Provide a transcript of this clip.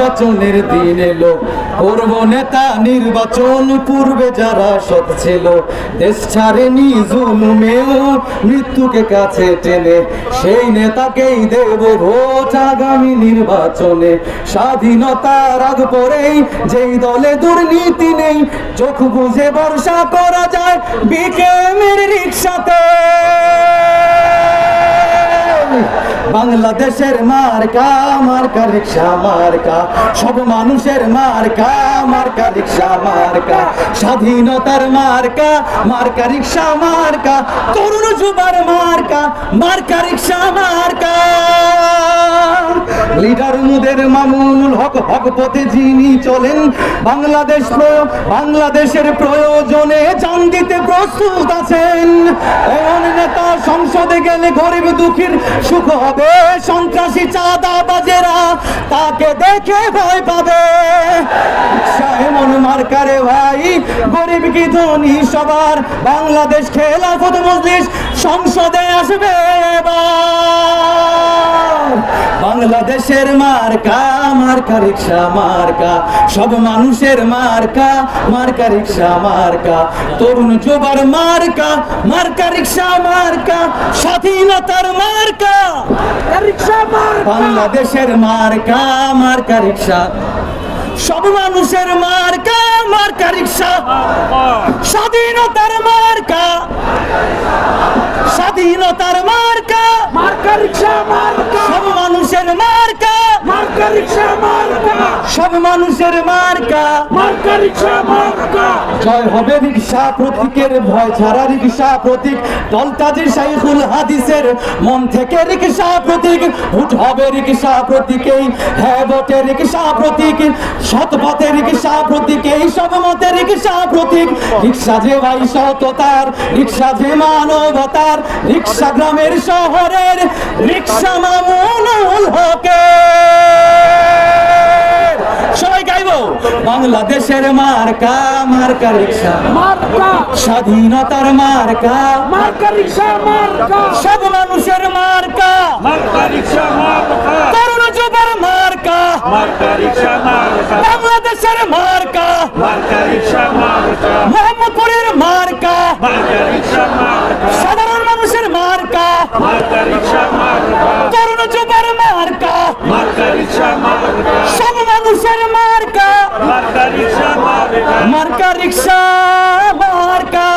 নির্বাচনের দিন এলো, করব নেতা নির্বাচন। পূর্বে যারা সৎ ছিল, দেশ ছাড়েনি জুলুমেও মৃত্যুকে কাছে টেনে, সেই নেতাকেই দেব ভোট আগামী নির্বাচনে। স্বাধীনতার আগ পরেই যেই দলে দুর্নীতি নেই, চোখ বুঝে ভরসা করা যায় বিকেএমের রিকশাতে। বাংলাদেশের মার্কা, মার্কা রিকশা মার্কা, সব মানুষের মার্কা, মার্কা রিকশা মার্কা। স্বাধীনতার মার্কা, মার্কা রিকশা মার্কা, তরুণ যুবার মার্কা, মার্কা রিকশা মার্কা। লিডার মুদের মামুনুল হক, হক পথে যিনি চলেন, বাংলাদেশের প্রয়োজনে জান দিতে প্রস্তুত আছেন। এমন নেতা সংসদে গেলে গরিব দুঃখীর সুখ হবে, সন্ত্রাসী চাঁদাবাজেরা তাকে দেখে ভয় পাবে। এমন মার্কারে ভাই, গরিব কি ধনী সবার, বাংলাদেশ খেলাফত মজলিস সংসদে আসবে এবার। বাংলাদেশের মার্কা, মার্কা রিকশা মার্কা, সব মানুষের মার্কা, মার্কা রিকশা মার্কা। তরুণ যুবার মার্কা, মার্কা রিকশা মার্কা। স্বাধীনতার মার্কা, বাংলাদেশের মার্কা, মার্কা রিকশা, সব মানুষের মার্কা, মার্কা রিকশা। স্বাধীনতার মার্কা, স্বাধীনতার মার্কা, মার্কা রিকশা মার্কা। সব মানুষের মার্কা, মার্কা রিকশা মার্কা, সব মানুষের মার্কা, মার্কা রিকশা মার্কা। জয় হবে রিকশা প্রতীকের, ভয় ছাড়া রিকশা প্রতীক। দলতাজি শাইখুল হাদিসের মন থেকে রিকশা প্রতীক। ভোট হবে রিকশা প্রতীকেই, হ্যাঁ ভোটে রিকশা প্রতীক। সৎ পথে রিকশা প্রতীক, এই সব মতে রিকশা প্রতীক। রিকশা যে ভাই সততার, রিকশা যে মানবতার, রিকশা গ্রামের শহরের, রিকশা মামুনুল হকের। সবাই গাইবো বাংলাদেশের মার্কা, মার্কা রিকশা মার্কা। স্বাধীনতার মার্কা, মার্কা রিকশা মার্কা। সব মানুষের মার্কা, মার্কা রিকশা মার্কা। তরুণ যুবার মার্কা, মার্কা রিকশা মার্কা। বাংলাদেশের মার্কা, মার্কা রিকশা মার্কা। মোহাম্মদপুরের মার্কা, মার্কা রিকশা মার্কা। সাধারণ মানুষের মার্কা, মার্কা রিকশা মার্কা। তরুণ যুবার মার্কা, মার্কা রিকশা মার্কা। সব মানুষের মার্কা, মার্কা রিকশা মার্কা। মার্কা রিকশা মার্কা।